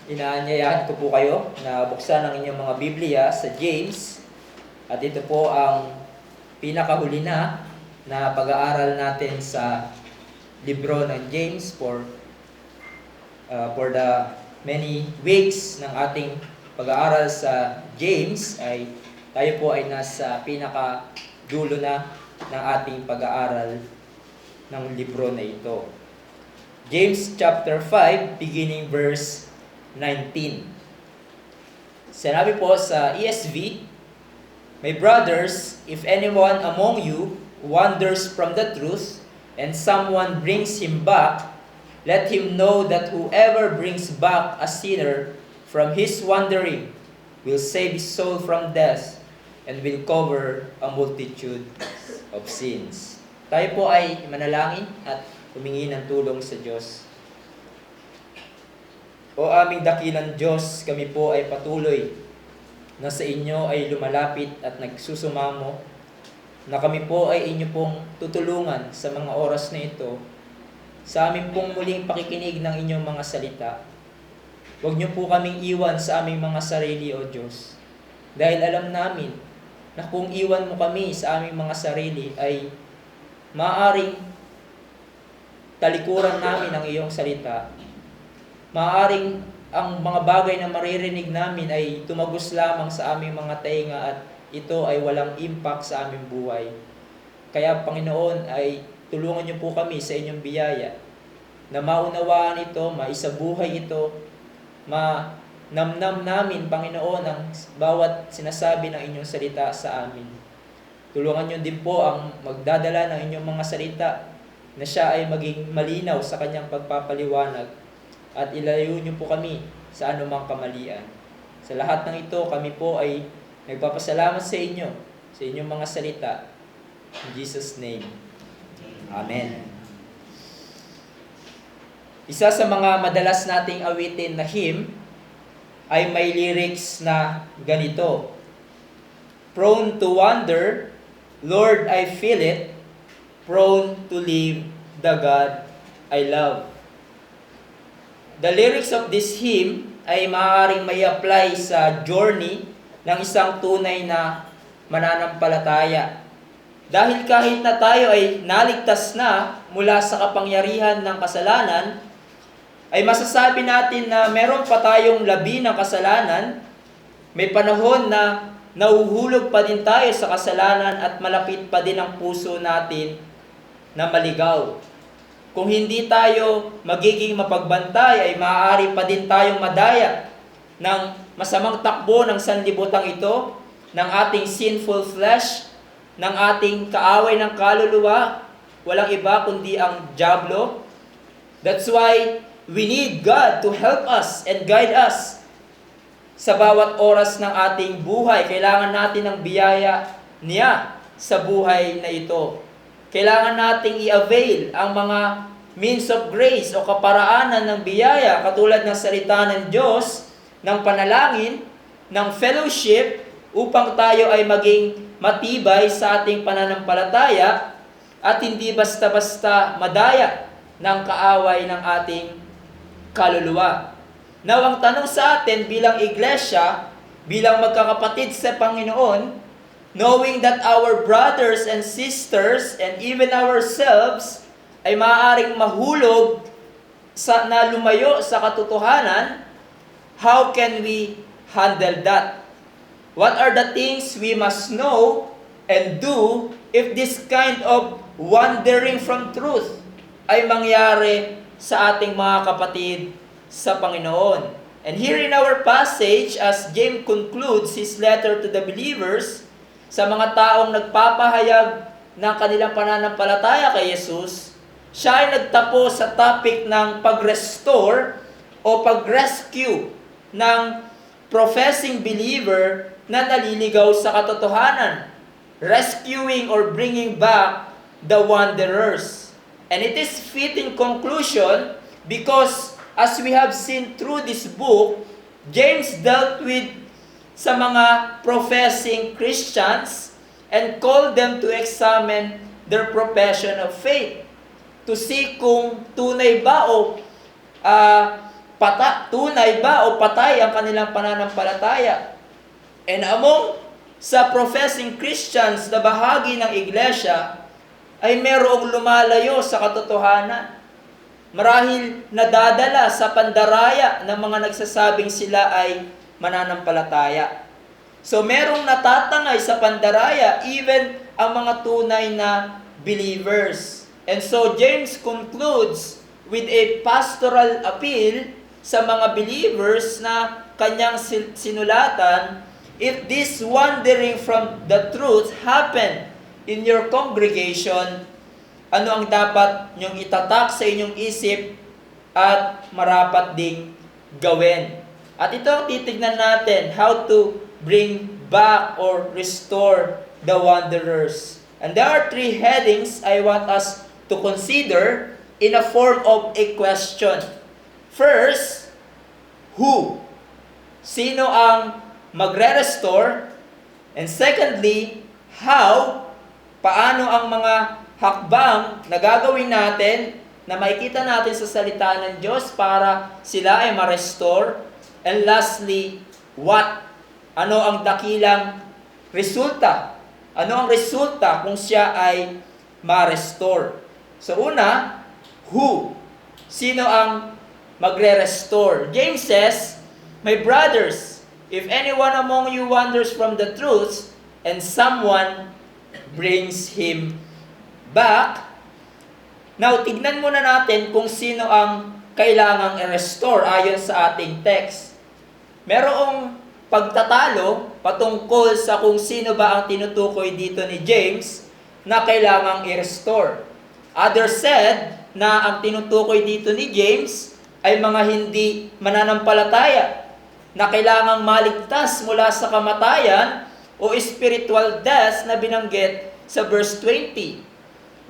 Inaanyayahan ko po kayo na buksan ang inyong mga Biblia sa James. At ito po ang pinakahuli na pag-aaral natin sa libro ng James for the many weeks ng ating pag-aaral sa James ay tayo po ay nasa pinakadulo na ng ating pag-aaral ng libro na ito. James chapter 5 beginning verse 19. Sinabi po sa ESV, "My brothers, if anyone among you wanders from the truth, and someone brings him back, let him know that whoever brings back a sinner from his wandering will save his soul from death and will cover a multitude of sins." Tayo po ay manalangin at humingi ng tulong sa Diyos. O aming dakilang Diyos, kami po ay patuloy na sa inyo ay lumalapit at nagsusumamo, na kami po ay inyo pong tutulungan sa mga oras na ito, sa aming pong muling pakikinig ng inyong mga salita. Huwag niyo po kaming iwan sa aming mga sarili, O Diyos, dahil alam namin na kung iwan mo kami sa aming mga sarili ay maaaring talikuran namin ang iyong salita. Maaaring ang mga bagay na maririnig namin ay tumagos lamang sa aming mga tainga at ito ay walang impact sa aming buhay. Kaya Panginoon ay tulungan niyo po kami sa inyong biyaya na maunawaan ito, maisabuhay ito, manamnam namin Panginoon ang bawat sinasabi ng inyong salita sa amin. Tulungan niyo din po ang magdadala ng inyong mga salita na siya ay maging malinaw sa kanyang pagpapaliwanag at ilayo niyo po kami sa anumang kamalian. Sa lahat ng ito, kami po ay nagpapasalamat sa inyo, sa inyong mga salita. In Jesus' name, Amen. Isa sa mga madalas nating awitin na hymn ay may lyrics na ganito: "Prone to wander, Lord, I feel it, prone to leave the God I love." The lyrics of this hymn ay maaaring may apply sa journey ng isang tunay na mananampalataya. Dahil kahit na tayo ay naligtas na mula sa kapangyarihan ng kasalanan, ay masasabi natin na meron pa tayong labi ng kasalanan, may panahon na nahuhulog pa din tayo sa kasalanan at malapit pa din ang puso natin na maligaw. Kung hindi tayo magiging mapagbantay, ay maaari pa din tayong madaya ng masamang takbo ng sanlibutan ito, ng ating sinful flesh, ng ating kaaway ng kaluluwa, walang iba kundi ang dyablo. That's why we need God to help us and guide us sa bawat oras ng ating buhay. Kailangan natin ng biyaya niya sa buhay na ito. Kailangan nating i-avail ang mga means of grace o kaparaanan ng biyaya katulad ng salita ng Diyos, ng panalangin, ng fellowship upang tayo ay maging matibay sa ating pananampalataya at hindi basta-basta madaya ng kaaway ng ating kaluluwa. Now, ang tanong sa atin bilang iglesia, bilang magkakapatid sa Panginoon, knowing that our brothers and sisters and even ourselves ay maaaring mahulog na lumayo sa katotohanan, how can we handle that? What are the things we must know and do if this kind of wandering from truth ay mangyari sa ating mga kapatid sa Panginoon? And here in our passage, as James concludes his letter to the believers, sa mga taong nagpapahayag ng kanilang pananampalataya kay Jesus, siya ay nagtapos sa topic ng pag-restore o pag-rescue ng professing believer na naliligaw sa katotohanan. Rescuing or bringing back the wanderers. And it is fitting conclusion because as we have seen through this book, James dealt with sa mga professing Christians and called them to examine their profession of faith. To see kung tunay ba o tunay ba o patay ang kanilang pananampalataya. And among sa professing Christians na bahagi ng iglesia, ay merong lumalayo sa katotohanan. Marahil nadadala sa pandaraya ng mga nagsasabing sila ay mananampalataya. So merong natatangay sa pandaraya, even ang mga tunay na believers. And so James concludes with a pastoral appeal sa mga believers na kanyang sinulatan, if this wandering from the truth happen in your congregation, ano ang dapat niyong itatak sa inyong isip at marapat ding gawin. At ito ang titignan natin, how to bring back or restore the wanderers. And there are 3 headings I want us to consider in a form of a question. First, who? Sino ang magre-restore? And secondly, how? Paano ang mga hakbang na gagawin natin na makikita natin sa salita ng Diyos para sila ay ma-restore? And lastly, what? Ano ang dakilang resulta? Ano ang resulta kung siya ay ma-restore? So una, who? Sino ang magre-restore? James says, my brothers, if anyone among you wanders from the truth, and someone brings him back. Now, tignan muna natin kung sino ang kailangang i-restore ayon sa ating text. Merong pagtatalo patungkol sa kung sino ba ang tinutukoy dito ni James na kailangang i-restore. Others said na ang tinutukoy dito ni James ay mga hindi mananampalataya na kailangang maligtas mula sa kamatayan o spiritual death na binanggit sa verse 20.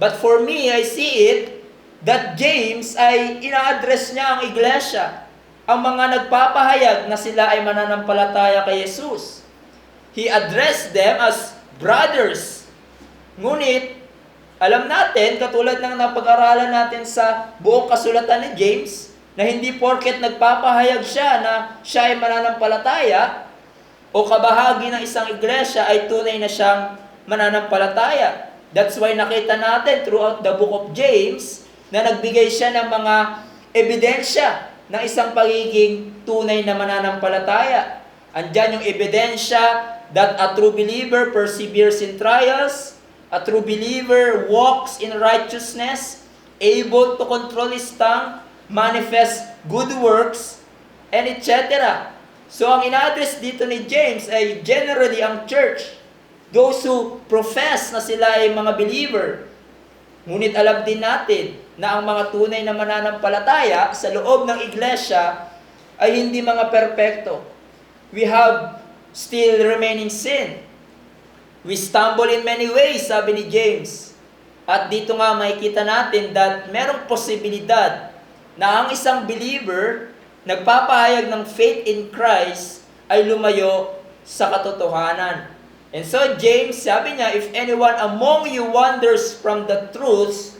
But for me, I see it that James ay ina-address niya ang iglesia, ang mga nagpapahayag na sila ay mananampalataya kay Jesus. He addressed them as brothers. Ngunit, alam natin, katulad ng napag-aralan natin sa buong kasulatan ni James, na hindi porket nagpapahayag siya na siya ay mananampalataya o kabahagi ng isang iglesia ay tunay na siyang mananampalataya. That's why nakita natin throughout the book of James na nagbigay siya ng mga ebidensya ng isang pagiging tunay na mananampalataya. Andyan yung ebidensya that a true believer perseveres in trials, a true believer walks in righteousness, able to control his tongue, manifest good works, and etc. So ang ina-address dito ni James ay generally ang church, those who profess na sila ay mga believer. Ngunit alam din natin na ang mga tunay na mananampalataya sa loob ng iglesia ay hindi mga perpekto. We have still remaining sin. We stumble in many ways, sabi ni James. At dito nga makikita natin that merong posibilidad na ang isang believer nagpapahayag ng faith in Christ ay lumayo sa katotohanan. And so James, sabi niya, if anyone among you wanders from the truth,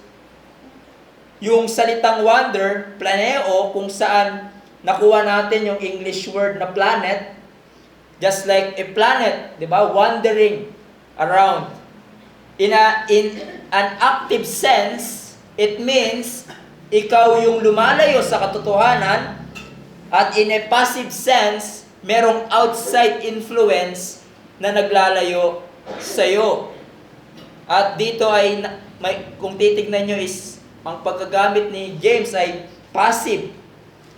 yung salitang wander, planeo, kung saan nakuha natin yung English word na planet, just like a planet, di ba? Wandering around. In an active sense, it means ikaw yung lumalayo sa katotohanan, at in a passive sense, merong outside influence na naglalayo sa iyo. At dito ay, kung titignan nyo is, ang paggagamit ni James ay passive,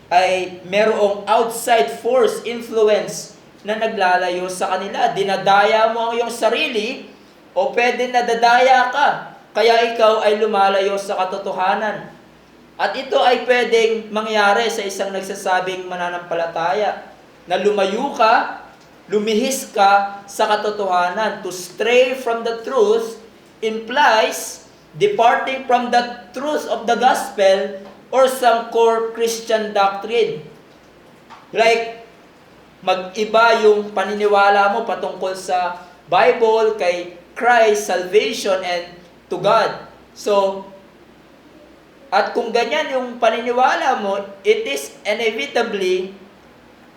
ay merong outside force, influence na naglalayo sa kanila. Dinadaya mo ang iyong sarili o pwede nadadaya ka, kaya ikaw ay lumalayo sa katotohanan. At ito ay pwedeng mangyari sa isang nagsasabing mananampalataya, na lumayo ka, lumihis ka sa katotohanan. To stray from the truth implies departing from the truth of the gospel or some core Christian doctrine. Like, mag-iba yung paniniwala mo patungkol sa Bible, kay Christ, salvation, and to God. So, At kung ganyan yung paniniwala mo, it is inevitably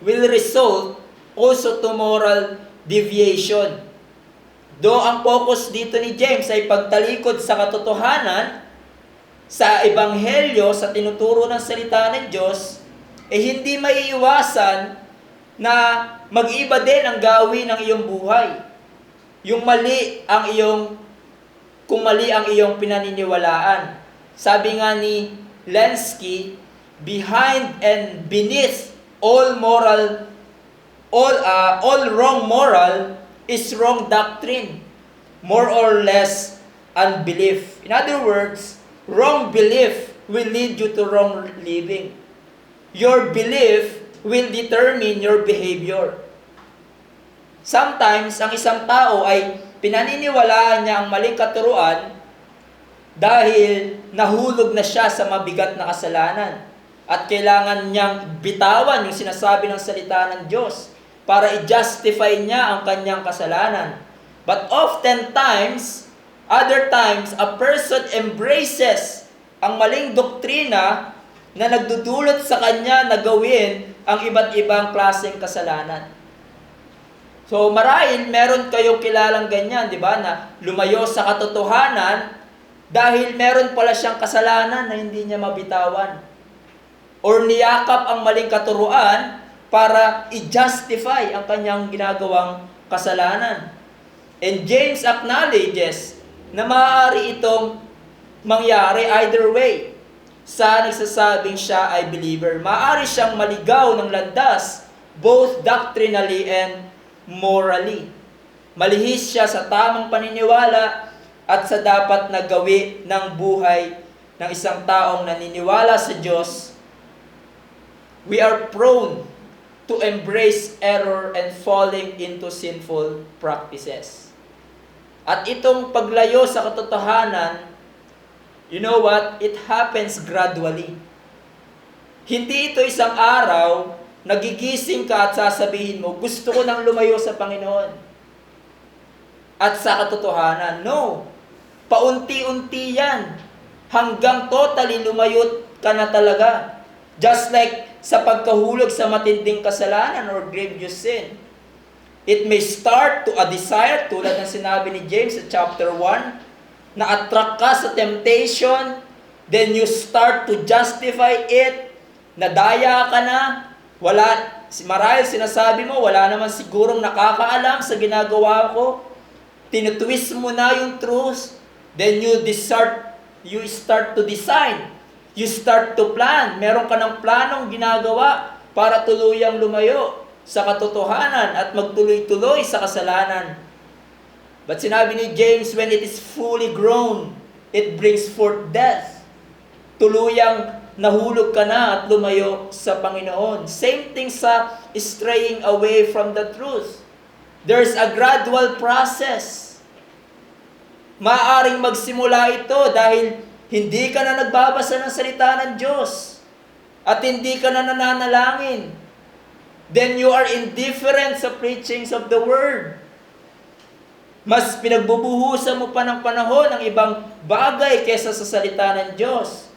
will result also to moral deviation. Though ang focus dito ni James ay pagtalikod sa katotohanan, sa ebanghelyo, sa tinuturo ng salita ng Diyos, hindi maiiwasan na mag-iba din ang gawin ng iyong buhay. Kung mali ang iyong pinaniniwalaan. Sabi nga ni Lenski, behind and beneath all wrong moral is wrong doctrine, more or less unbelief. In other words, wrong belief will lead you to wrong living. Your belief will determine your behavior. Sometimes, ang isang tao ay pinaniniwalaan niya ang maling katuruan dahil nahulog na siya sa mabigat na kasalanan. At kailangan niyang bitawan yung sinasabi ng salita ng Diyos para i-justify niya ang kanyang kasalanan. But oftentimes, other times, a person embraces ang maling doktrina na nagdudulot sa kanya na gawin ang iba't ibang klaseng kasalanan. So marahil meron kayong kilalang ganyan, di ba, na lumayo sa katotohanan dahil meron pala siyang kasalanan na hindi niya mabitawan. Or niyakap ang maling katuruan para i-justify ang kanyang ginagawang kasalanan. And James acknowledges na maaari itong mangyari either way sa nagsasabing siya ay believer. Maaari siyang maligaw ng landas both doctrinally and morally. Malihis siya sa tamang paniniwala at sa dapat na gawi ng buhay ng isang taong naniniwala sa Diyos. We are prone to embrace error and falling into sinful practices. At itong paglayo sa katotohanan, you know what? It happens gradually. Hindi ito isang araw, nagigising ka at sasabihin mo, gusto ko nang lumayo sa Panginoon at sa katotohanan. No. Paunti-unti yan. Hanggang totally lumayo ka na talaga. Just like sa pagkahulog sa matinding kasalanan or grievous sin. It may start to a desire, tulad ng sinabi ni James sa chapter 1, na-attract ka sa temptation, then you start to justify it, nadaya ka na, marahil sinasabi mo, wala naman sigurong nakakaalam sa ginagawa ko, tinutwist mo na yung truth, then you start to design, you start to plan, meron ka ng planong ginagawa para tuluyang lumayo sa katotohanan at magtuloy-tuloy sa kasalanan. But sinabi ni James, when it is fully grown, it brings forth death. Tuluyang nahulog ka na at lumayo sa Panginoon. Same thing sa straying away from the truth. There's a gradual process. Maaaring magsimula ito dahil hindi ka na nagbabasa ng salita ng Diyos at hindi ka na nananalangin. Then you are indifferent sa preachings of the Word. Mas pinagbubuhusan mo pa ng panahon ng ibang bagay kesa sa salita ng Diyos.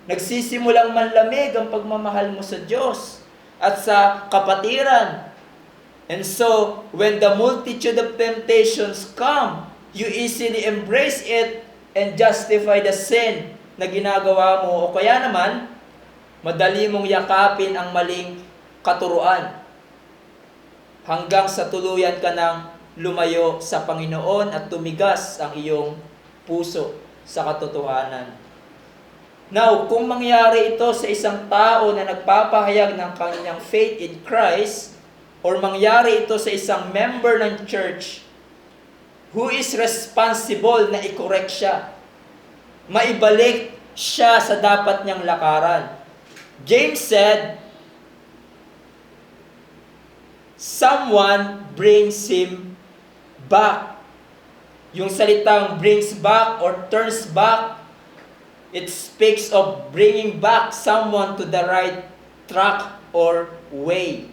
Nagsisimulang manlamig ang pagmamahal mo sa Diyos at sa kapatiran. And so, when the multitude of temptations come, you easily embrace it and justify the sin na ginagawa mo. O kaya naman, madali mong yakapin ang maling katuruan hanggang sa tuluyan ka ng lumayo sa Panginoon at tumigas ang iyong puso sa katotohanan. Now, kung mangyari ito sa isang tao na nagpapahayag ng kanyang faith in Christ, or mangyari ito sa isang member ng church, who is responsible na i-correct siya, maibalik siya sa dapat niyang lakaran. James said, someone brings him back. Yung salitang brings back or turns back, it speaks of bringing back someone to the right track or way.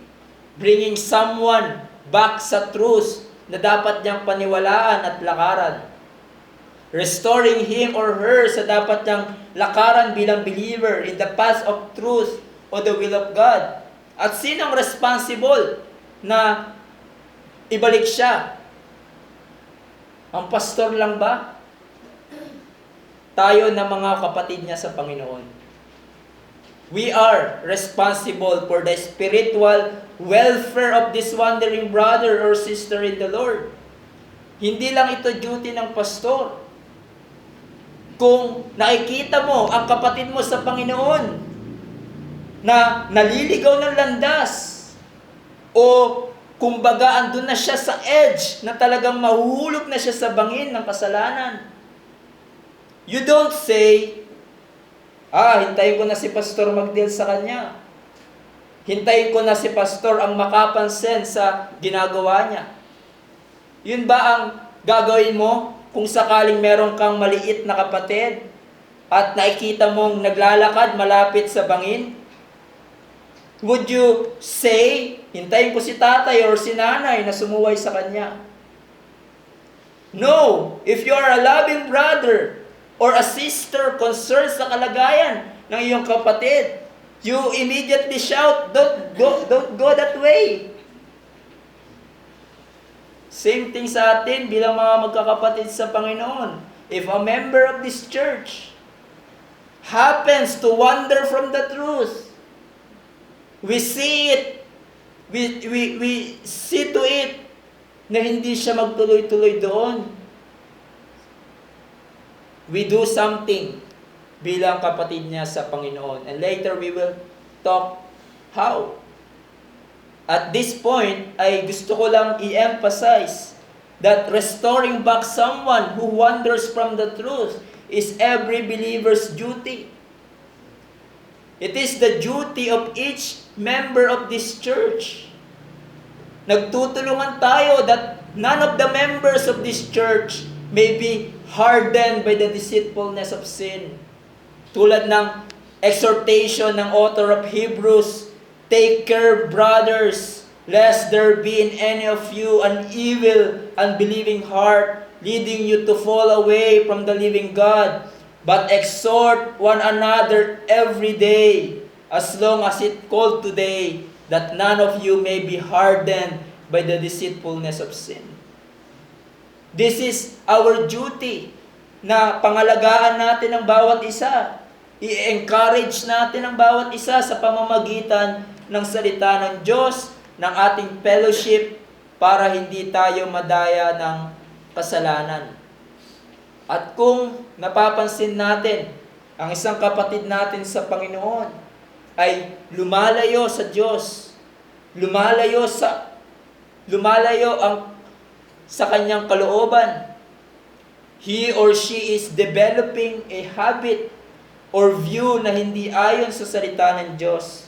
Bringing someone back sa truth na dapat niyang paniwalaan at lakaran. restoring him or her sa dapat niyang lakaran bilang believer in the path of truth o the will of God. At sinong responsible na ibalik siya? Ang pastor lang ba? Tayo na mga kapatid niya sa Panginoon. We are responsible for the spiritual welfare of this wandering brother or sister in the Lord. Hindi lang ito duty ng pastor. Kung nakikita mo ang kapatid mo sa Panginoon na naliligaw ng landas o kumbaga andun na siya sa edge na talagang mahuhulog na siya sa bangin ng kasalanan, you don't say, hintayin ko na si pastor mag-deal sa kanya. Hintayin ko na si pastor ang makapansin sa ginagawa niya. Yun ba ang gagawin mo kung sakaling meron kang maliit na kapatid at nakikita mong naglalakad malapit sa bangin? Would you say, hintayin ko si tatay or si nanay na sumuway sa kanya? No! If you are a loving brother or a sister concerned sa kalagayan ng iyong kapatid, you immediately shout, don't go that way. Same thing sa atin bilang mga magkakapatid sa Panginoon. If a member of this church happens to wander from the truth, we see it, we see to it na hindi siya magtuloy-tuloy doon. We do something bilang kapatid niya sa Panginoon. And later we will talk how. At this point, ay gusto ko lang i-emphasize that restoring back someone who wanders from the truth is every believer's duty. It is the duty of each member of this church. Nagtutulungan tayo that none of the members of this church may be hardened by the deceitfulness of sin. Tulad ng exhortation ng author of Hebrews, take care, brothers, lest there be in any of you an evil, unbelieving heart, leading you to fall away from the living God. But exhort one another every day, as long as it called today, that none of you may be hardened by the deceitfulness of sin. This is our duty, na pangalagaan natin ang bawat isa. I-encourage natin ang bawat isa sa pamamagitan ng salita ng Diyos, ng ating fellowship, para hindi tayo madaya ng kasalanan. At kung napapansin natin, ang isang kapatid natin sa Panginoon ay lumalayo sa Diyos, lumalayo sa kanyang kalooban, he or she is developing a habit or view na hindi ayon sa salita ng Diyos.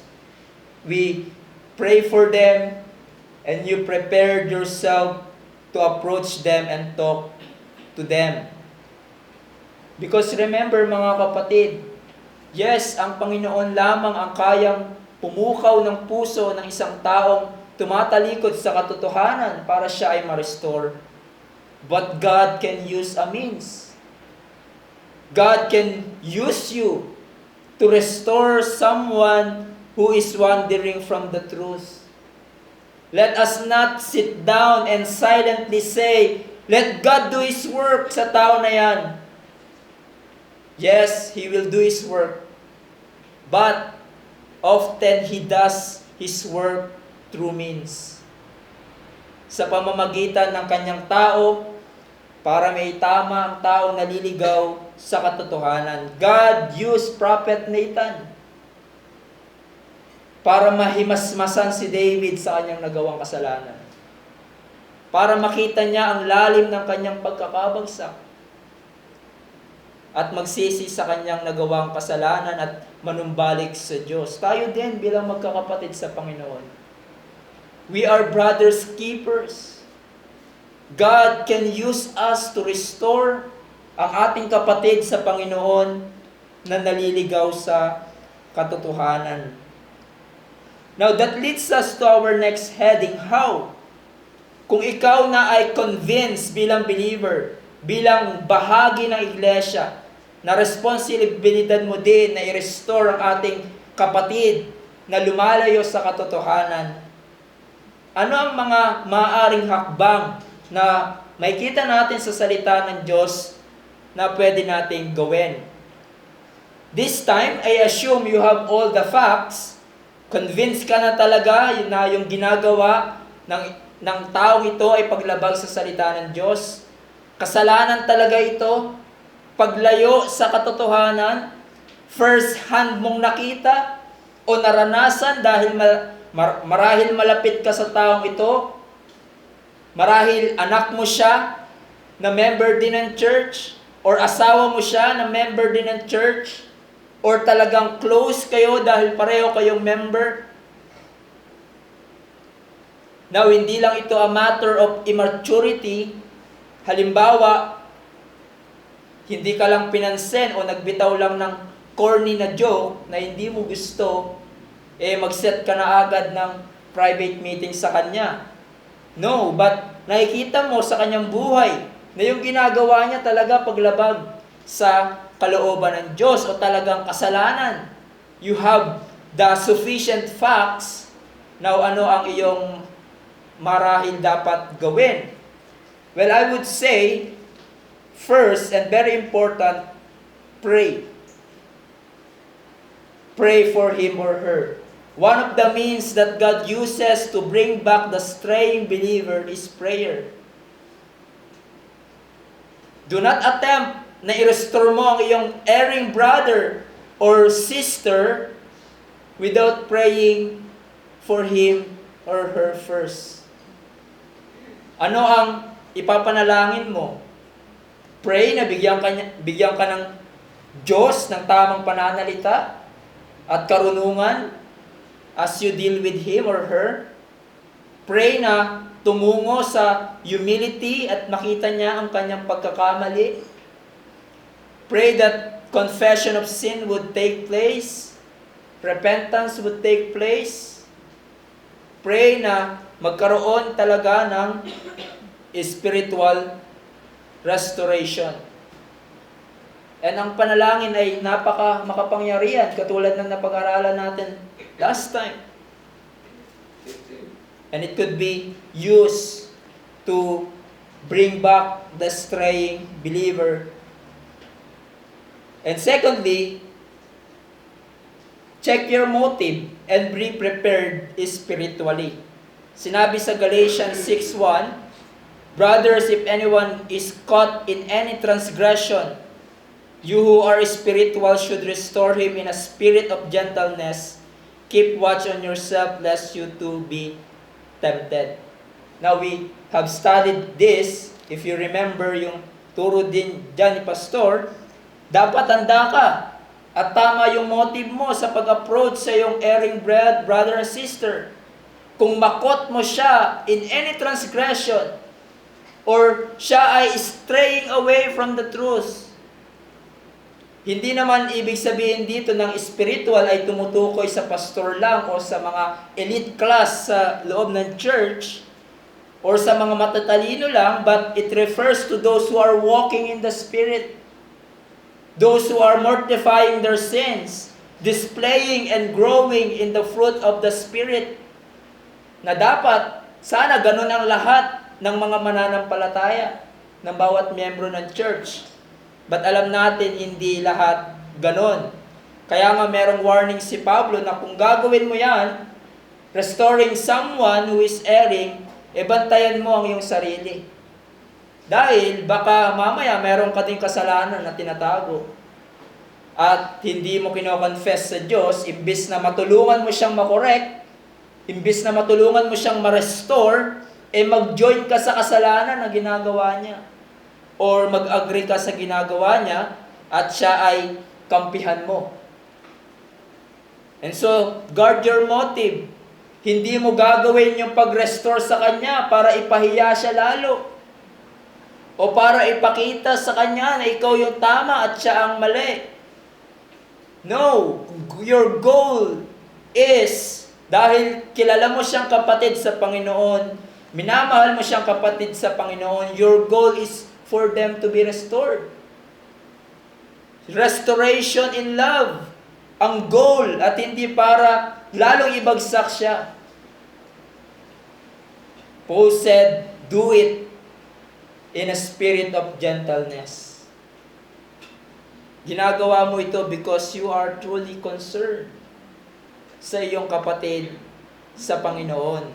We pray for them, and you prepared yourself to approach them and talk to them. Because remember mga kapatid, yes, ang Panginoon lamang ang kayang pumukaw ng puso ng isang taong tumatalikod sa katotohanan para siya ay ma-restore. But God can use a means. God can use you to restore someone who is wandering from the truth. Let us not sit down and silently say, let God do His work sa tao na yan. Yes, He will do His work. But often He does His work through means. Sa pamamagitan ng kanyang tao, para may tama ang tao naliligaw sa katotohanan. God used Prophet Nathan para mahimasmasan si David sa kanyang nagawang kasalanan. Para makita niya ang lalim ng kanyang pagkakabagsak at magsisi sa kanyang nagawang kasalanan at manumbalik sa Diyos. Tayo din bilang magkakapatid sa Panginoon. We are brothers keepers. God can use us to restore ang ating kapatid sa Panginoon na naliligaw sa katotohanan. Now that leads us to our next heading, how? Kung ikaw na ay convinced bilang believer bilang bahagi ng iglesia, na responsibilidad mo din na i-restore ang ating kapatid na lumalayo sa katotohanan. Ano ang mga maaaring hakbang na makikita natin sa salita ng Diyos na pwede nating gawin? This time, I assume you have all the facts. Convinced ka na talaga na yung ginagawa ng taong ito ay paglabag sa salita ng Diyos. Kasalanan talaga ito. Paglayo sa katotohanan, first hand mong nakita o naranasan dahil marahil malapit ka sa taong ito, marahil anak mo siya na member din ng church, or asawa mo siya na member din ng church, or talagang close kayo dahil pareho kayong member. Now, hindi lang ito a matter of immaturity. Halimbawa, hindi ka lang pinansin o nagbitaw lang ng corny na joke na hindi mo gusto, mag-set ka na agad ng private meeting sa kanya. No, but nakikita mo sa kanyang buhay na yung ginagawa niya talaga paglabag sa kalooban ng Diyos o talagang kasalanan. You have the sufficient facts. Now, ano ang iyong marahil dapat gawin? Well, I would say, first and very important, pray. Pray for him or her. One of the means that God uses to bring back the straying believer is prayer. Do not attempt na i-restore mo ang iyong erring brother or sister without praying for him or her first. Ano ang ipapanalangin mo? Pray na bigyan ka ng Diyos ng tamang pananalita at karunungan as you deal with him or her. Pray na tumungo sa humility at makita niya ang kanyang pagkakamali. Pray that confession of sin would take place. Repentance would take place. Pray na magkaroon talaga ng spiritual restoration. And ang panalangin ay makapangyarihan, katulad ng napag-aralan natin last time. And it could be used to bring back the straying believer. And secondly, check your motive and be prepared spiritually. Sinabi sa Galatians 6:1, brothers, if anyone is caught in any transgression, you who are spiritual should restore him in a spirit of gentleness. Keep watch on yourself, lest you too be tempted. Now, we have studied this. If you remember yung turo din dyan ni Pastor, dapat handa ka at tama yung motive mo sa pag-approach sa yung erring brother and sister. Kung makot mo siya in any transgression, or siya ay straying away from the truth, hindi naman ibig sabihin dito ng spiritual ay tumutukoy sa pastor lang o sa mga elite class sa loob ng church or sa mga matatalino lang, but it refers to those who are walking in the Spirit, those who are mortifying their sins, displaying and growing in the fruit of the Spirit, na dapat, sana ganun ang lahat ng mga mananampalataya ng bawat miyembro ng church. But alam natin, hindi lahat ganon. Kaya nga merong warning si Pablo na kung gagawin mo yan, restoring someone who is erring, bantayan mo ang iyong sarili. Dahil baka mamaya meron ka ding kasalanan na tinatago. At hindi mo kino-confess sa Diyos, imbis na matulungan mo siyang makorek, imbis na matulungan mo siyang ma-restore, mag-join ka sa kasalanan na ginagawa niya. Or mag-agree ka sa ginagawa niya at siya ay kampihan mo. And so, guard your motive. Hindi mo gagawin yung pag-restore sa kanya para ipahiya siya lalo. O para ipakita sa kanya na ikaw yung tama at siya ang mali. No, your goal is, dahil kilala mo siyang kapatid sa Panginoon, minamahal mo siyang kapatid sa Panginoon, your goal is for them to be restored. Restoration in love ang goal at hindi para lalong ibagsak siya. Paul said, do it in a spirit of gentleness. Ginagawa mo ito because you are truly concerned sa iyong kapatid sa Panginoon.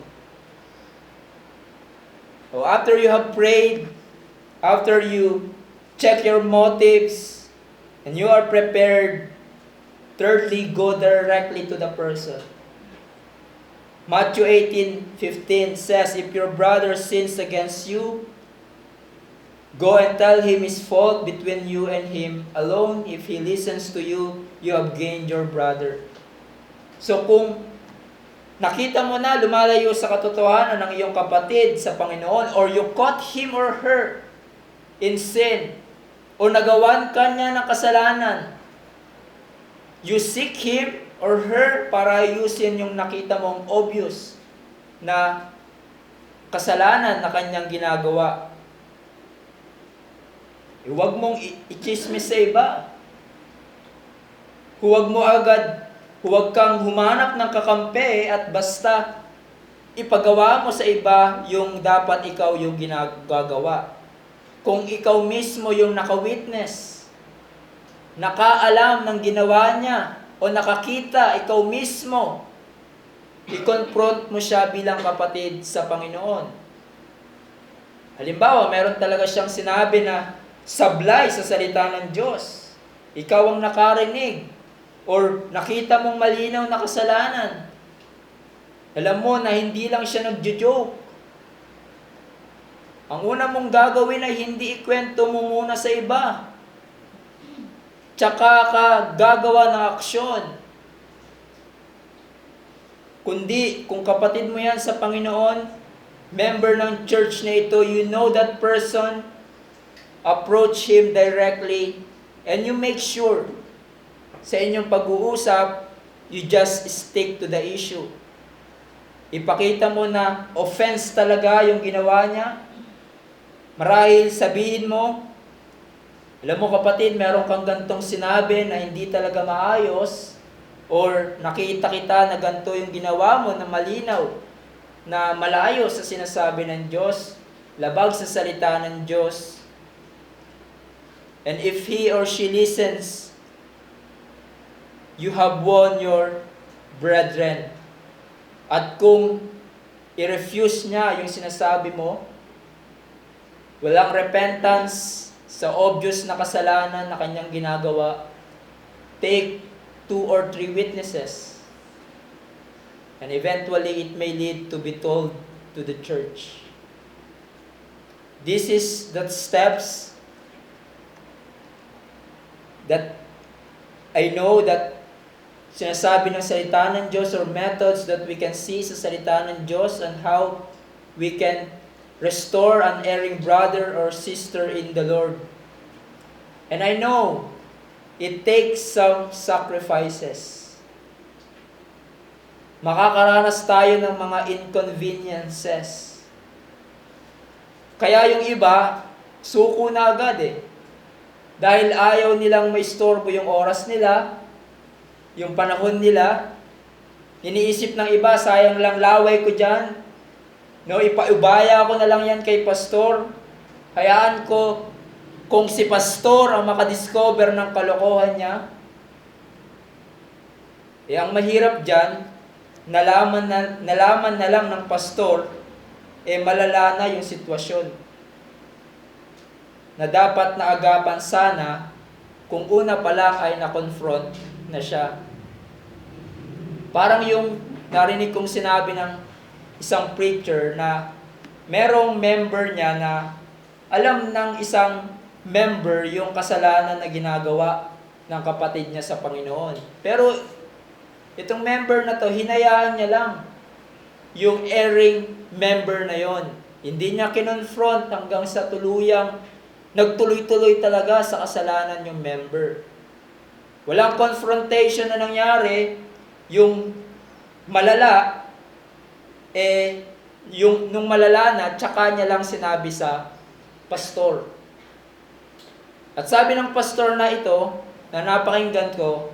So after you have prayed, after you check your motives, and you are prepared, thirdly, go directly to the person. Matthew 18:15 says, if your brother sins against you, go and tell him his fault between you and him alone. If he listens to you, you have gained your brother. So kung nakita mo na lumalayo sa katotohanan ng iyong kapatid sa Panginoon, or you caught him or her in sin, o nagawan ka niya ng kasalanan, you seek him or her para ayusin yung nakita mong obvious na kasalanan na kanyang ginagawa. Huwag mong i-chismis sa iba. Huwag kang humanap ng kakampi at basta ipagawa mo sa iba yung dapat ikaw yung ginagawa. Kung ikaw mismo yung naka-witness, nakaalam ng ginawa niya, o nakakita ikaw mismo, i-confront mo siya bilang kapatid sa Panginoon. Halimbawa, meron talaga siyang sinabi na sablay sa salita ng Diyos. Ikaw ang nakarinig, or nakita mong malinaw na kasalanan. Alam mo na hindi lang siya nagjo-joke. Ang una mong gagawin ay hindi ikwento mo muna sa iba. Tsaka ka gagawa ng aksyon. Kundi, kung kapatid mo yan sa Panginoon, member ng church na ito, you know that person, approach him directly, and you make sure sa inyong pag-uusap, you just stick to the issue. Ipakita mo na offense talaga yung ginawa niya. Marahil sabihin mo, alam mo kapatid, meron kang gantong sinabi na hindi talaga maayos, or nakita kita na ganito yung ginawa mo na malinaw, na malayo sa sinasabi ng Diyos, labag sa salita ng Diyos. And if he or she listens, you have won your brethren. At kung i-refuse niya yung sinasabi mo, walang repentance sa obvious na kasalanan na kanyang ginagawa, take 2 or 3 witnesses. And eventually, it may lead to be told to the church. This is the steps that I know that sinasabi ng salita ng Diyos, or methods that we can see sa salita ng Diyos, and how we can restore an erring brother or sister in the Lord. And I know it takes some sacrifices. Makakaranas tayo ng mga inconveniences. Kaya yung iba, suko na agad eh. Dahil ayaw nilang maistorbo yung oras nila, yung panahon nila. Iniisip ng iba, sayang lang laway ko dyan. No, ipaubaya ko na lang yan kay pastor. Hayaan ko, kung si pastor ang makadiscover ng kalokohan niya, ang mahirap dyan, nalaman na lang ng pastor, malala na yung sitwasyon. Na dapat naagapan sana, kung una pa lang ay na-confront na siya. Parang yung narinig kong sinabi ng isang preacher na merong member niya na alam ng isang member yung kasalanan na ginagawa ng kapatid niya sa Panginoon. Pero itong member na to, hinayaan niya lang yung erring member na yon. Hindi niya kinonfront hanggang sa tuluyang nagtuloy-tuloy talaga sa kasalanan yung member. Walang confrontation na nangyari, yung malala, nung malala na, tsaka niya lang sinabi sa pastor. At sabi ng pastor na ito, na napakinggan ko,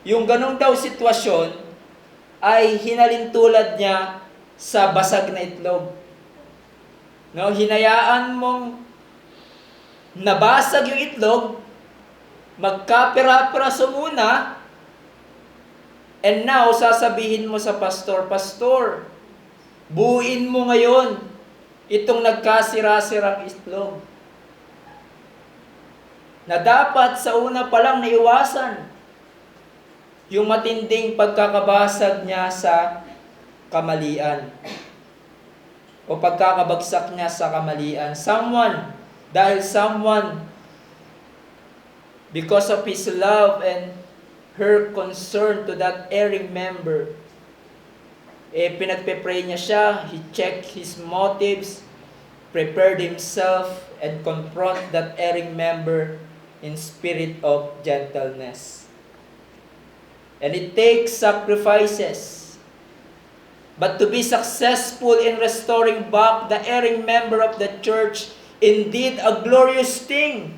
yung ganong daw sitwasyon ay hinalintulad niya sa basag na itlog. No, hinayaan mong nabasag yung itlog, magkapira-piraso muna, and now sasabihin mo sa pastor, Pastor, buuin mo ngayon itong nagkasira-sirang itlog. Na dapat sa una pa lang naiwasan yung matinding pagkakabasag niya sa kamalian o pagkakabagsak niya sa kamalian. Someone, because of his love and her concern to that erring member, pinagpe-pray niya siya, he checked his motives, prepared himself, and confront that erring member in spirit of gentleness. And it takes sacrifices. But to be successful in restoring back the erring member of the church, indeed a glorious thing.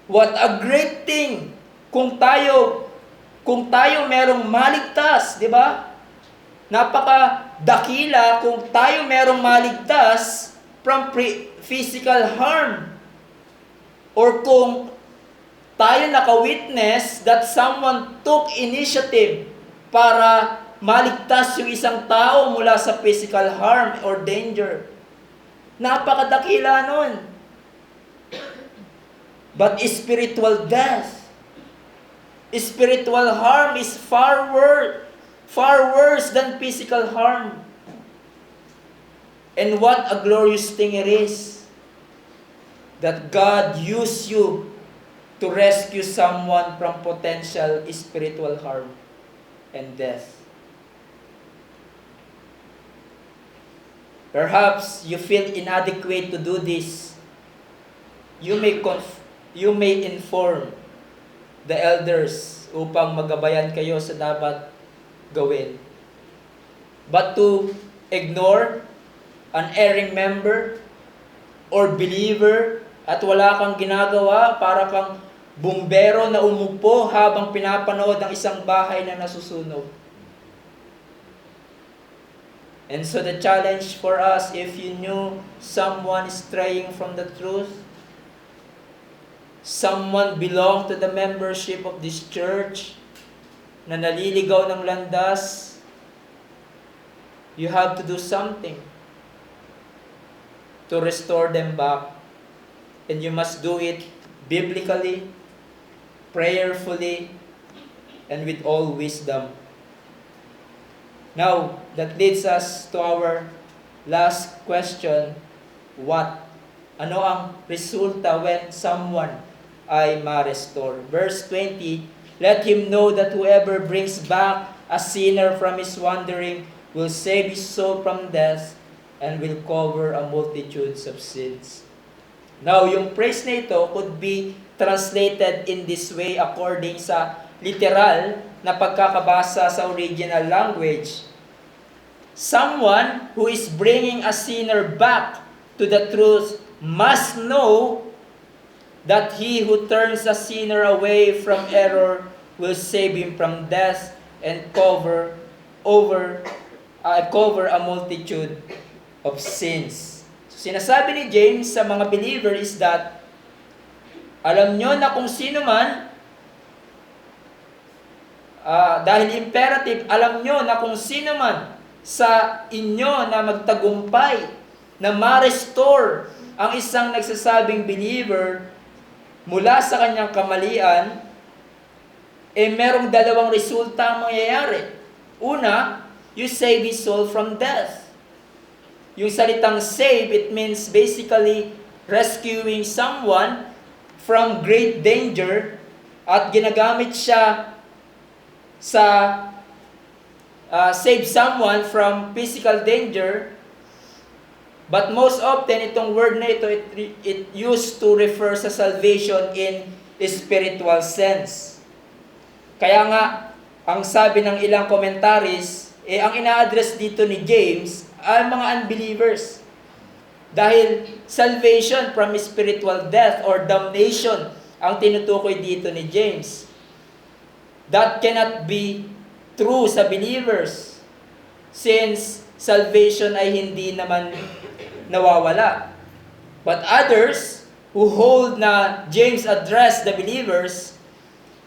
What a great thing kung tayo merong maligtas, di ba? Napakadakila kung tayo merong maligtas from physical harm. Or kung tayo naka-witness that someone took initiative para maligtas yung isang tao mula sa physical harm or danger. Napakadakila nun. But spiritual death, spiritual harm is far worse than physical harm. And what a glorious thing it is that God used you to rescue someone from potential spiritual harm and death. Perhaps you feel inadequate to do this. You may inform the elders upang magabayan kayo sa dapat gawin. But to ignore an erring member or believer at wala kang ginagawa, para kang bumbero na umupo habang pinapanood ang isang bahay na nasusunog. And so the challenge for us, if you knew someone straying from the truth, someone belong to the membership of this church, na naliligaw ng landas, you have to do something to restore them back. And you must do it biblically, prayerfully, and with all wisdom. Now, that leads us to our last question. What? Ano ang resulta when someone ay ma-restore? Verse 20, let him know that whoever brings back a sinner from his wandering will save his soul from death and will cover a multitude of sins. Now, yung phrase na ito could be translated in this way according sa literal na pagkakabasa sa original language. Someone who is bringing a sinner back to the truth must know that he who turns a sinner away from error will save him from death and cover a multitude of sins. So, sinasabi ni James sa mga believer is that alam nyo na kung sino man, dahil imperative, alam nyo na kung sino man sa inyo na magtagumpay, na ma-restore ang isang nagsasabing believer mula sa kanyang kamalian, merong dalawang resulta ang mangyayari. Una, you save his soul from death. Yung salitang save, it means basically rescuing someone from great danger, at ginagamit siya sa save someone from physical danger. But most often, itong word na ito, it used to refer sa salvation in spiritual sense. Kaya nga, ang sabi ng ilang commentaries, ang ina-address dito ni James ay mga unbelievers. Dahil salvation from spiritual death or damnation ang tinutukoy dito ni James. That cannot be true sa believers since salvation ay hindi naman nawawala. But others who hold na James addressed the believers,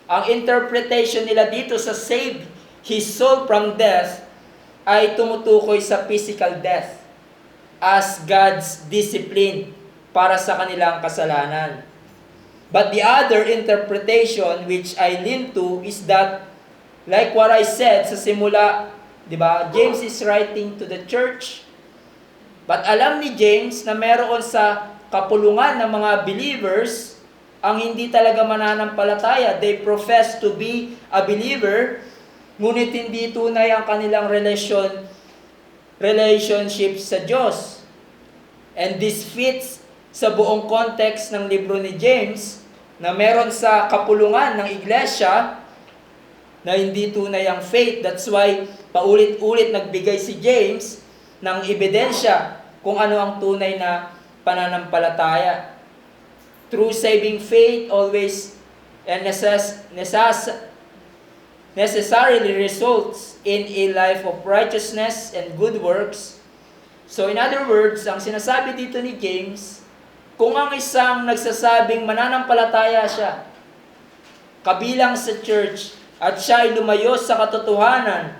ang interpretation nila dito sa save his soul from death ay tumutukoy sa physical death as God's discipline para sa kanilang kasalanan. But the other interpretation which I lean to is that, like what I said sa simula, di ba? James is writing to the church. But alam ni James na meron sa kapulungan ng mga believers ang hindi talaga mananampalataya. They profess to be a believer, ngunit hindi tunay ang kanilang relationship sa Diyos. And this fits sa buong context ng libro ni James na meron sa kapulungan ng iglesia na hindi tunay ang faith. That's why paulit-ulit nagbigay si James ng ebidensya kung ano ang tunay na pananampalataya. True saving faith always and necessarily results in a life of righteousness and good works. So in other words, ang sinasabi dito ni James, kung ang isang nagsasabing mananampalataya siya, kabilang sa church, at siya ay lumayo sa katotohanan,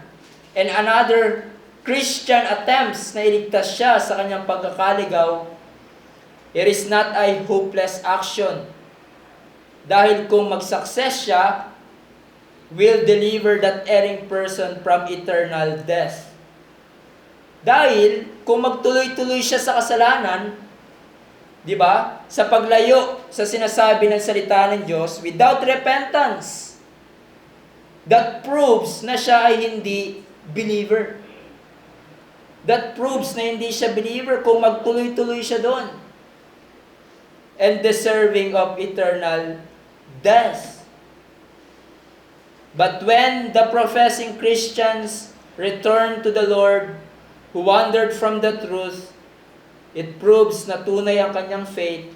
and another Christian attempts na iligtas siya sa kanyang pagkakaligaw, it is not a hopeless action. Dahil kung mag-success siya, will deliver that erring person from eternal death. Dahil kung magtuloy-tuloy siya sa kasalanan, di ba? Sa paglayo sa sinasabi ng salita ng Diyos without repentance, that proves na siya ay hindi believer. That proves na hindi siya believer kung magtuloy-tuloy siya doon. And deserving of eternal death. But when the professing Christians return to the Lord, who wandered from the truth, it proves na tunay ang kanyang faith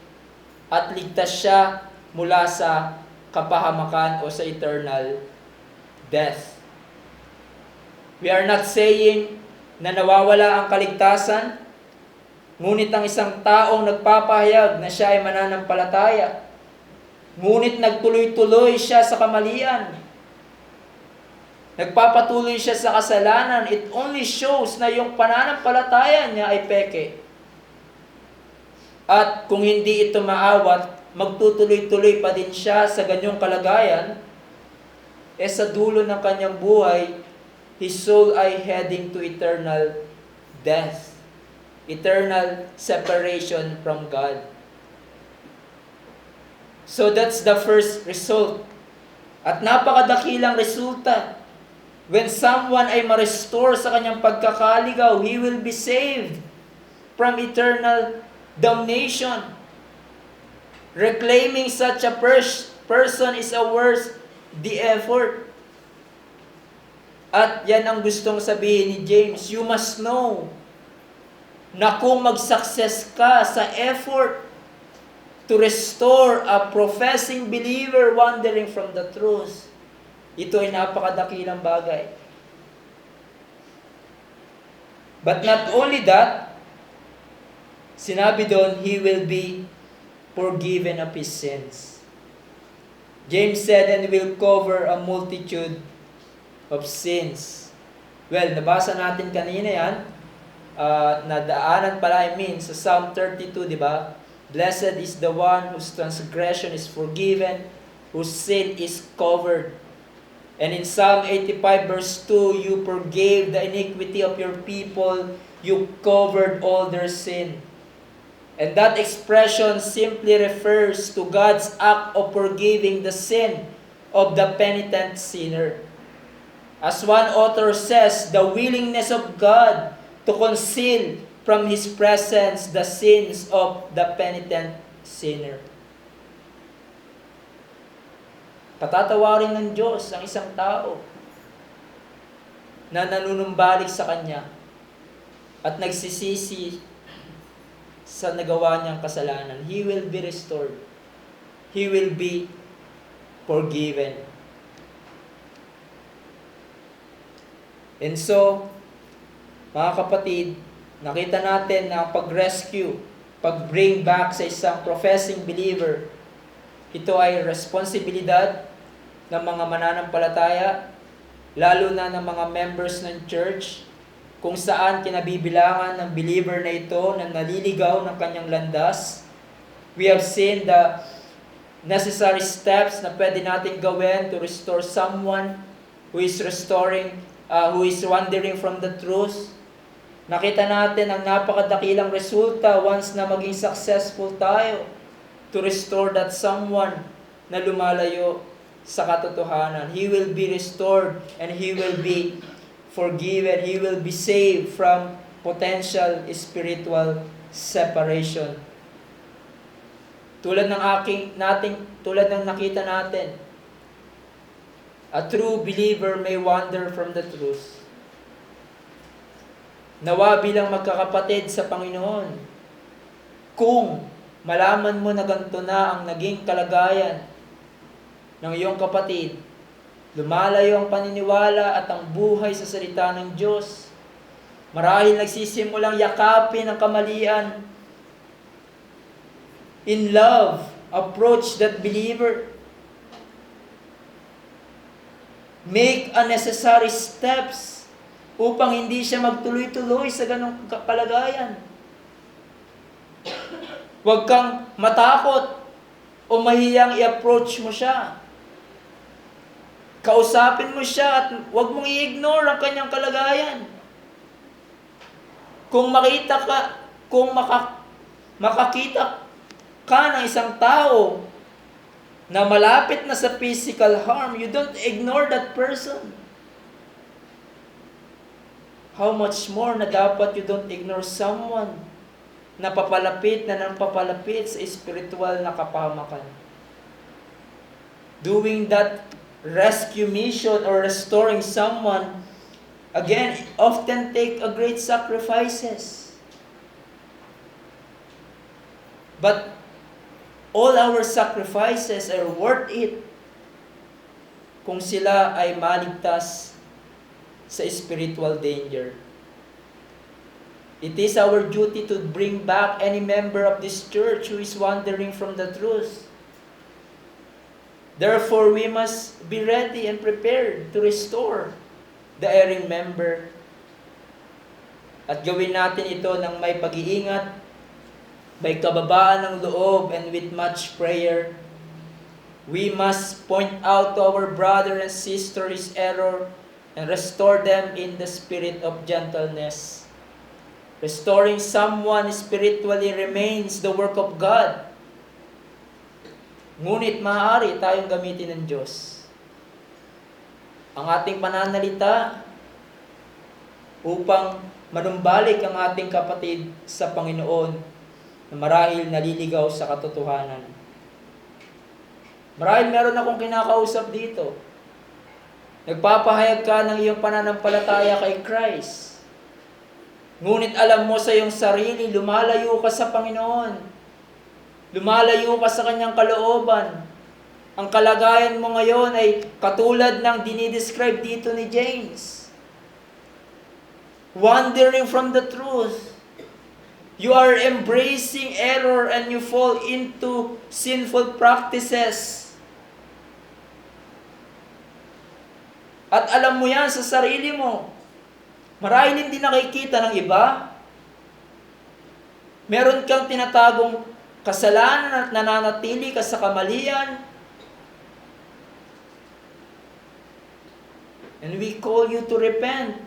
at ligtas siya mula sa kapahamakan o sa eternal death. We are not saying na nawawala ang kaligtasan, ngunit ang isang taong nagpapahayag na siya ay mananampalataya, ngunit nagtuloy-tuloy siya sa kamalian, nagpapatuloy siya sa kasalanan, it only shows na yung pananampalataya niya ay peke. At kung hindi ito maawat, magtutuloy-tuloy pa din siya sa ganyong kalagayan, sa dulo ng kanyang buhay, his soul ay heading to eternal death, eternal separation from God. So that's the first result. At napakadakilang resulta. When someone ay ma-restore sa kanyang pagkakaligaw, he will be saved from eternal damnation. Reclaiming such a person is worth the effort. At yan ang gustong sabihin ni James. You must know na kung mag-success ka sa effort to restore a professing believer wandering from the truth, ito ay napakadakilang bagay. But not only that, sinabi doon, he will be forgiven of his sins. James said, and will cover a multitude of sins. Well, nabasa natin kanina yan, nadaanan pala, sa Psalm 32, di ba? Blessed is the one whose transgression is forgiven, whose sin is covered. And in Psalm 85 verse 2, you forgave the iniquity of your people, you covered all their sin. And that expression simply refers to God's act of forgiving the sin of the penitent sinner. As one author says, the willingness of God to conceal from His presence the sins of the penitent sinner. Patatawarin ng Diyos ang isang tao na nanunumbalik sa Kanya at nagsisisi sa nagawa niyang kasalanan, he will be restored. He will be forgiven. And so, mga kapatid, nakita natin na pag-rescue, pag-bring back sa isang professing believer, ito ay responsibilidad ng mga mananampalataya, lalo na ng mga members ng church, kung saan kinabibilangan ng believer na ito na naliligaw ng kanyang landas. We have seen the necessary steps na pwede natin gawin to restore someone who is wandering from the truth. Nakita natin ang napakadakilang resulta once na maging successful tayo to restore that someone na lumalayo sa katotohanan. He will be restored and he will be forgiven. He will be saved from potential spiritual separation. Tulad ng nakita natin, a true believer may wander from the truth. Nawa bilang magkakapatid sa Panginoon, kung malaman mo na ganito na ang naging kalagayan ng iyong kapatid, lumalayo ang paniniwala at ang buhay sa salita ng Diyos. Marahil nagsisimulang yakapin ang kamalian. In love, approach that believer. Make unnecessary steps upang hindi siya magtuloy-tuloy sa ganong kalagayan. Huwag kang matakot o mahiyang i-approach mo siya. Kausapin mo siya at huwag mong i-ignore ang kanyang kalagayan. Kung makakita ka ng isang tao na malapit na sa physical harm, you don't ignore that person. How much more na dapat you don't ignore someone na papalapit sa spiritual na kapahamakan. Doing that rescue mission or restoring someone, again, often take a great sacrifices. But all our sacrifices are worth it kung sila ay maligtas sa spiritual danger. It is our duty to bring back any member of this church who is wandering from the truth. Therefore, we must be ready and prepared to restore the erring member. At gawin natin ito ng may pag-iingat, may kababaan ng loob, and with much prayer. We must point out to our brother and sister his error and restore them in the spirit of gentleness. Restoring someone spiritually remains the work of God. Ngunit maaari tayong gamitin ng Diyos ang ating pananalita upang manumbalik ang ating kapatid sa Panginoon na marahil naliligaw sa katotohanan. Marahil meron akong kinakausap dito. Nagpapahayag ka ng iyong pananampalataya kay Christ. Ngunit alam mo sa iyong sarili, lumalayo ka sa Panginoon. Lumalayo ka sa kanyang kalooban. Ang kalagayan mo ngayon ay katulad ng dinidescribe dito ni James. Wandering from the truth. You are embracing error and you fall into sinful practices. At alam mo yan sa sarili mo. Marahil hindi nakikita ng iba. Meron kang tinatagong kasalanan at nananatili ka sa kamalian. And we call you to repent.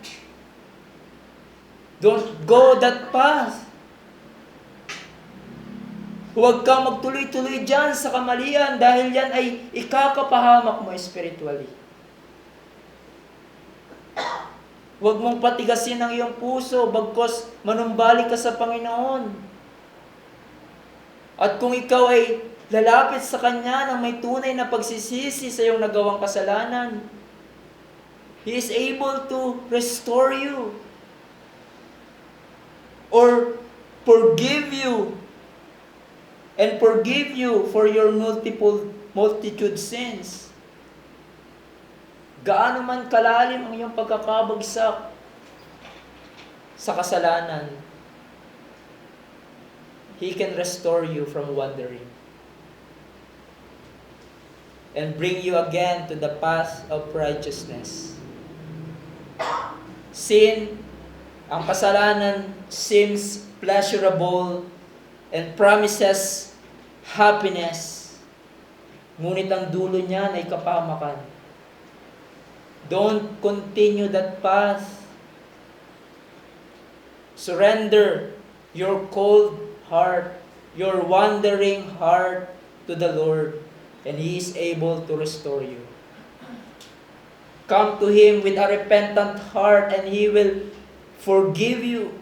Don't go that path. Huwag kang magtuloy-tuloy dyan sa kamalian dahil yan ay ikakapahamak mo spiritually. Huwag mong patigasin ang iyong puso bagkos manumbalik ka sa Panginoon. At kung ikaw ay lalapit sa Kanya ng may tunay na pagsisisi sa iyong nagawang kasalanan, He is able to restore you. Or forgive you and forgive you for your multitude sins. Gaano man kalalim ang iyong pagkakabagsak sa kasalanan, He can restore you from wandering and bring you again to the path of righteousness. Sin, ang kasalanan, seems pleasurable and promises happiness. Ngunit ang dulo niyan ay kapahamakan. Don't continue that path. Surrender your cold heart, your wandering heart to the Lord, and He is able to restore you. Come to Him with a repentant heart and He will forgive you.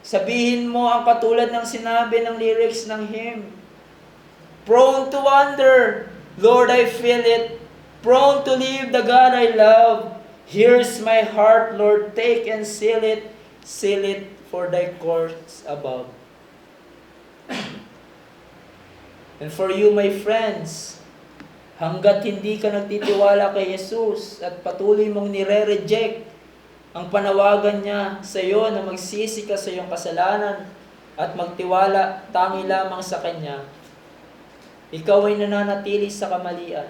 Sabihin mo ang katulad ng sinabi ng lyrics ng hymn. Prone to wander, Lord, I feel it. Prone to leave the God I love. Here's my heart, Lord, take and seal it for thy courts above. And for you, my friends, hanggat hindi ka nagtitiwala kay Jesus at patuloy mong nire-reject ang panawagan niya sa iyo na magsisi ka sa iyong kasalanan at magtiwala tangi lamang sa Kanya, ikaw ay nananatili sa kamalian.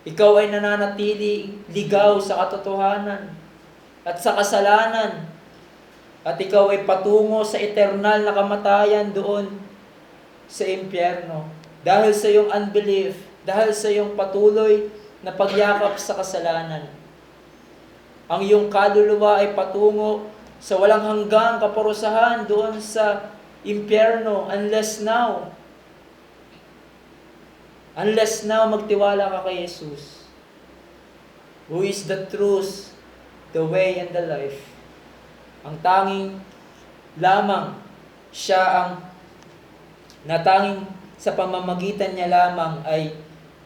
Ikaw ay nananatili ligaw sa katotohanan at sa kasalanan. At ikaw ay patungo sa eternal na kamatayan doon sa impyerno. Dahil sa iyong unbelief, dahil sa iyong patuloy na pagyakap sa kasalanan. Ang iyong kaluluwa ay patungo sa walang hanggang kaparusahan doon sa impyerno unless now magtiwala ka kay Jesus, who is the truth, the way, and the life. Ang tanging lamang siya ang natanging sa pamamagitan niya lamang ay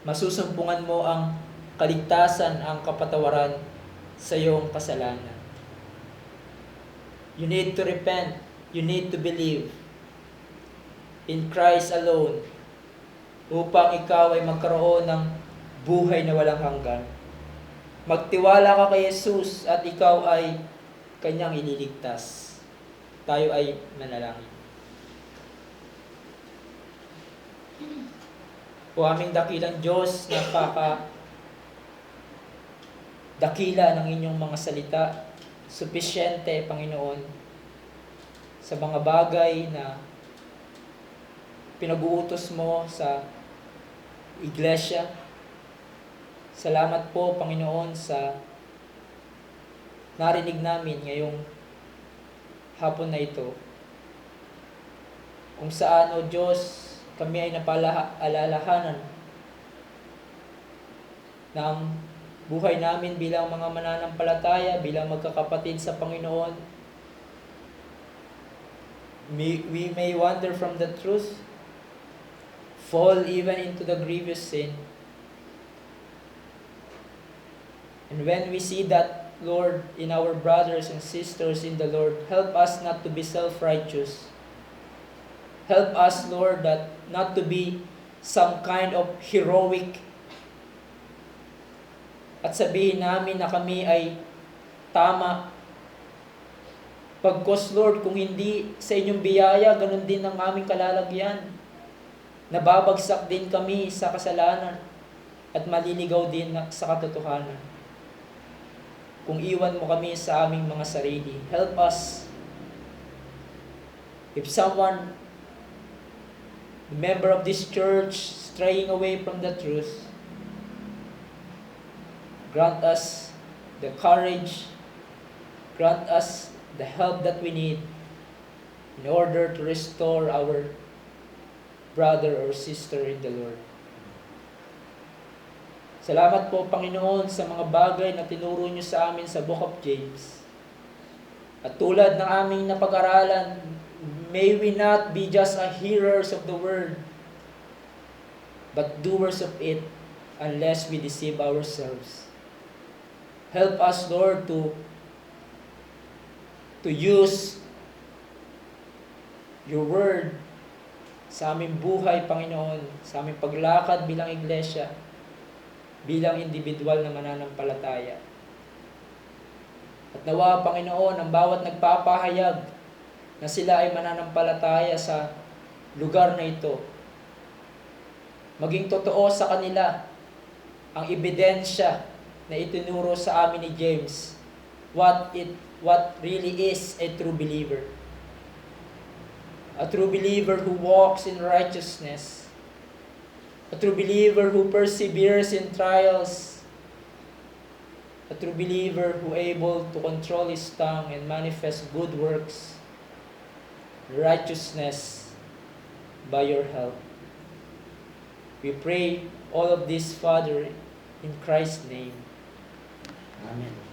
masusumpungan mo ang kaligtasan, ang kapatawaran sa iyong kasalanan. You need to repent. You need to believe in Christ alone upang ikaw ay magkaroon ng buhay na walang hanggan. Magtiwala ka kay Jesus at ikaw ay Kanyang ililigtas. Tayo ay manalangin. O aming dakilang Diyos, dakila ng inyong mga salita, supisyente, Panginoon, sa mga bagay na pinag-uutos mo sa iglesia. Salamat po, Panginoon, sa narinig namin ngayong hapon na ito. Kung saan, O Diyos, kami ay napaalalahanan ng buhay namin bilang mga mananampalataya, bilang magkakapatid sa Panginoon. We may wander from the truth, fall even into the grievous sin. And when we see that, Lord, in our brothers and sisters in the Lord, help us not to be self-righteous. Help us, Lord, that not to be some kind of heroic at sabihin namin na kami ay tama. Pagkos, Lord, kung hindi sa inyong biyaya, ganun din ang aming kalalagyan. Nababagsak din kami sa kasalanan at maliligaw din sa katotohanan. Kung iwan mo kami sa aming mga sarili, help us. If someone, a member of this church, straying away from the truth, grant us the courage, grant us the help that we need in order to restore our brother or sister in the Lord. Salamat po, Panginoon, sa mga bagay na tinuro niyo sa amin sa Book of James. At tulad ng aming napag-aralan, may we not be just a hearers of the word, but doers of it, unless we deceive ourselves. Help us, Lord, to use your word sa aming buhay, Panginoon, sa aming paglakad bilang iglesia, bilang individual na mananampalataya. At nawa, Panginoon, ang bawat nagpapahayag na sila ay mananampalataya sa lugar na ito, maging totoo sa kanila ang ebidensya na itinuro sa amin ni James, what really is a true believer. A true believer who walks in righteousness. A true believer who perseveres in trials. A true believer who able to control his tongue and manifest good works, righteousness by your help. We pray all of this, Father, in Christ's name. Amen.